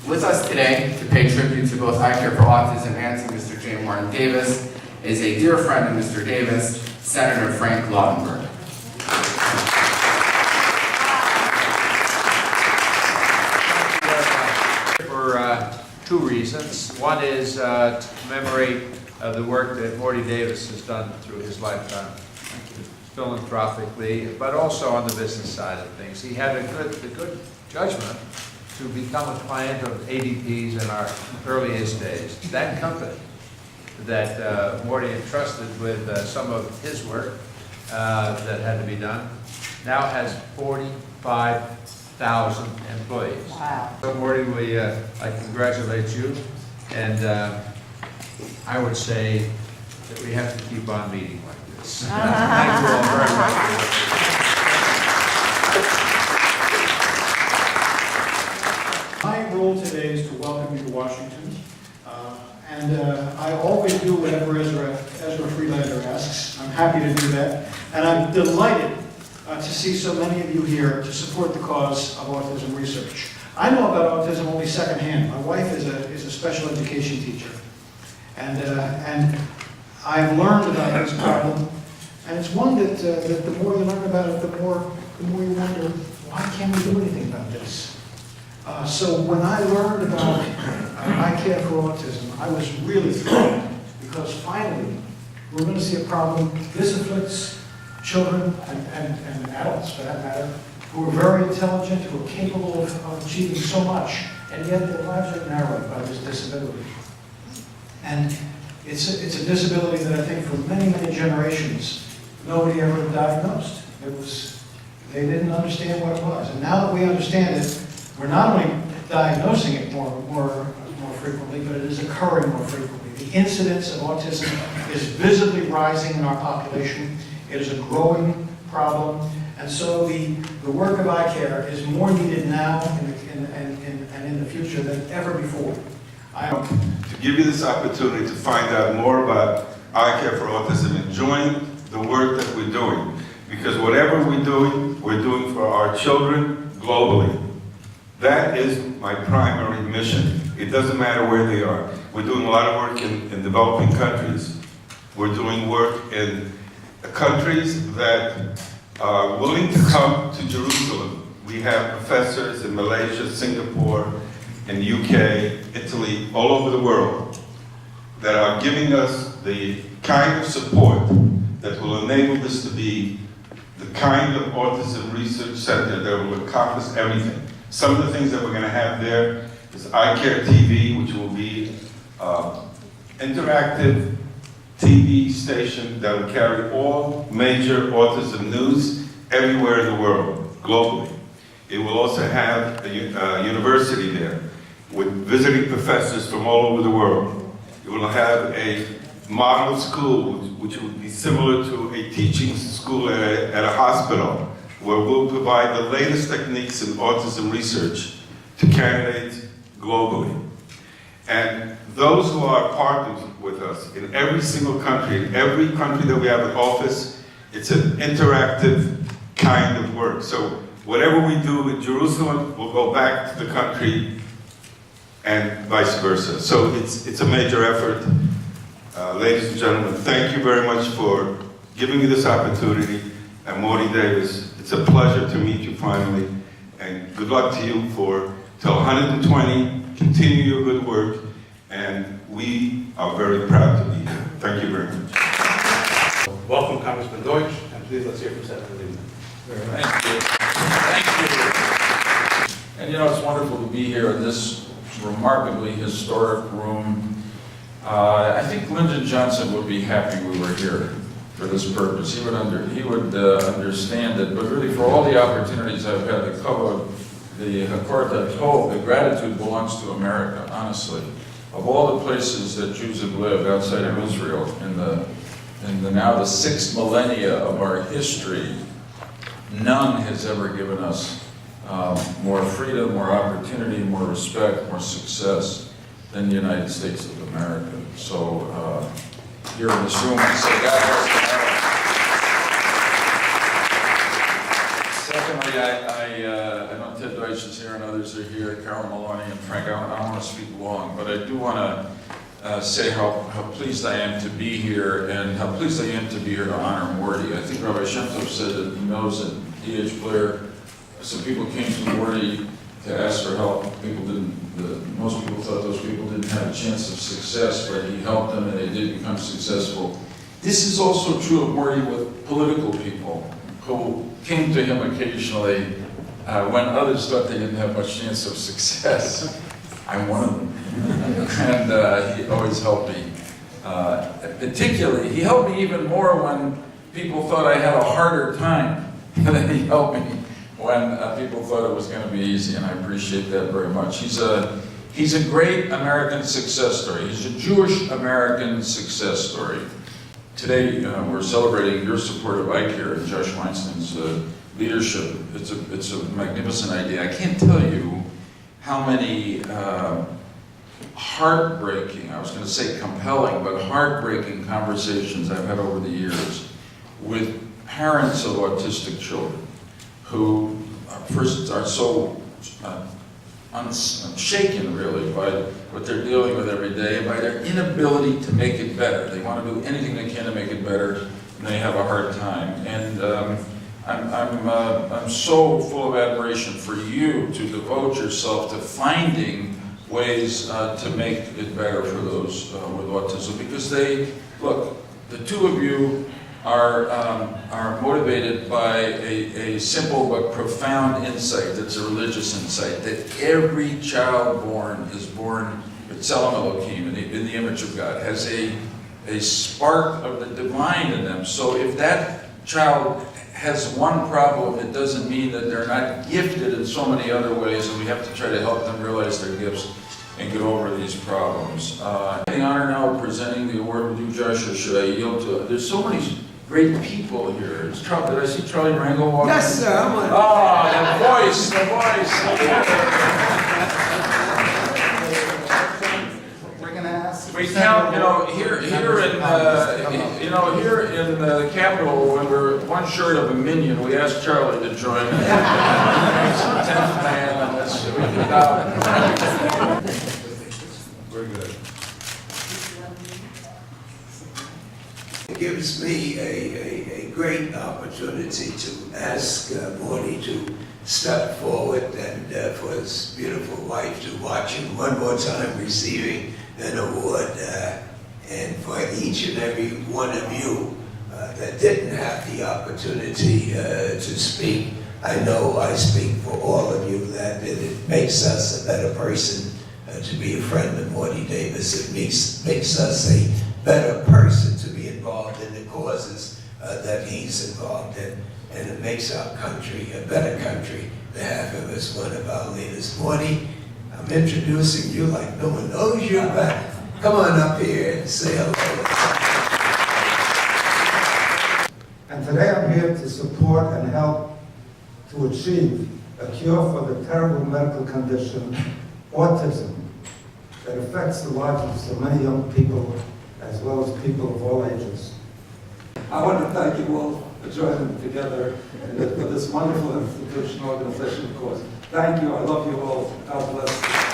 With us today to pay tribute to both ICare4Autism and to Mr. J. Morton Davis is a dear friend of Mr. Davis, Senator Frank Lautenberg. For two reasons. One is to commemorate the work that Morty Davis has done through his lifetime, philanthropically, but also on the business side of things. He had the good judgment to become a client of ADP's in our earliest days. That company that Morty entrusted with some of his work that had to be done now has 45,000 employees. Wow. So Morty, I congratulate you, and I would say that we have to keep on meeting like this. Thank you all very much for what you do. My role today is to welcome you to Washington, I always do whatever Ezra Freelander asks. I'm happy to do that, and I'm delighted to see so many of you here to support the cause of autism research. I know about autism only secondhand. My wife is a special education teacher, and I've learned about this problem, and it's one that the more you learn about it, the more you wonder, why can't we do anything about this? So when I learned about ICare4Autism, I was really thrilled, because finally we're going to see a problem. This afflicts children and adults, for that matter, who are very intelligent, who are capable of achieving so much, and yet their lives are narrowed by this disability. And it's a disability that I think for many, many generations, nobody ever diagnosed. They didn't understand what it was. And now that we understand it, we're not only diagnosing it more frequently, but it is occurring more frequently. The incidence of autism is visibly rising in our population. It is a growing problem. And so the work of ICare is more needed now and in the future than ever before. To give you this opportunity to find out more about ICare4Autism and join the work that we're doing. Because whatever we're doing for our children globally. That is my primary mission. It doesn't matter where they are. We're doing a lot of work in developing countries. We're doing work in countries that are willing to come to Jerusalem. We have professors in Malaysia, Singapore, in the UK, Italy, all over the world that are giving us the kind of support that will enable this to be the kind of autism research center that will accomplish everything. Some of the things that we're going to have there is iCare TV, which will be interactive TV station that will carry all major autism news everywhere in the world, globally. It will also have a university there with visiting professors from all over the world. It will have a model school, which will be similar to a teaching school at a hospital, where we'll provide the latest techniques in autism research to candidates globally. And those who are partners with us in every single country, in every country that we have an office, it's an interactive kind of work. So whatever we do in Jerusalem will go back to the country and vice versa. So it's a major effort. Ladies and gentlemen, thank you very much for giving me this opportunity. And Morty Davis, it's a pleasure to meet you finally, and good luck to you till 120. Continue your good work, and we are very proud to be here. Thank you very much. Welcome, Congressman Deutsch, and please let's hear from Senator Lieberman. Thank you. Thank you. And you know, it's wonderful to be here in this remarkably historic room. I think Lyndon Johnson would be happy we were here for this purpose. He would understand it, but really for all the opportunities I've had to cover the Quartet Tov, the gratitude belongs to America, honestly. Of all the places that Jews have lived outside of Israel in the now the 6th millennia of our history, none has ever given us more freedom, more opportunity, more respect, more success than the United States of America. So here in this room, I say God bless America. Secondly, I know Ted Deutsch is here and others are here, Carol Maloney and Frank. I don't want to speak long, but I do want to say how pleased I am to be here and how pleased I am to be here to honor Morty. I think Rabbi Shem Tov said that he knows that D.H. Blair, some people came to Morty to ask for help. Most people thought those people didn't have a chance of success, but he helped them and they did become successful. This is also true of Morty with political people who came to him occasionally when others thought they didn't have much chance of success. I'm one of them. And he always helped me. Particularly, he helped me even more when people thought I had a harder time. And then he helped me when people thought it was going to be easy, and I appreciate that very much. He's a great American success story. He's a Jewish American success story. Today, we're celebrating your support of ICare and Josh Weinstein's leadership. It's a magnificent idea. I can't tell you how many heartbreaking, I was going to say compelling, but heartbreaking conversations I've had over the years with parents of autistic children who first are so unshaken really by what they're dealing with every day and by their inability to make it better. They want to do anything they can to make it better, and they have a hard time. And I'm so full of admiration for you to devote yourself to finding ways to make it better for those with autism, because look, the two of you are motivated by a simple but profound insight that's a religious insight, that every child born is born with Tzelem Elohim, in the image of God, has a spark of the divine in them. So if that child has one problem, it doesn't mean that they're not gifted in so many other ways, and we have to try to help them realize their gifts and get over these problems. I have the honor now of presenting the award with you, Josh, or should I yield to it? There's so many great people here. Did I see Charlie Rangel walking? Yes, sir. I'm on. Oh, the voice. We're gonna ask. We count, here in the Capitol, when we're one short of a minion, we asked Charlie to join. He's the 10th man, and that's, we can now. We're good. It gives me a great opportunity to ask Morty to step forward and for his beautiful wife to watch him one more time receiving an award. And for each and every one of you that didn't have the opportunity to speak, I know I speak for all of you that it makes us a better person to be a friend of Morty Davis. It makes us a better person to be involved in the causes that he's involved in, and it makes our country a better country to have him as one of our leaders. Morty, I'm introducing you like no one knows you, but come on up here and say hello. And today I'm here to support and help to achieve a cure for the terrible medical condition, autism, that affects the lives of so many young people as well as people of all ages. I want to thank you all for joining together for this wonderful institution organization, of course. Thank you. I love you all. God bless you.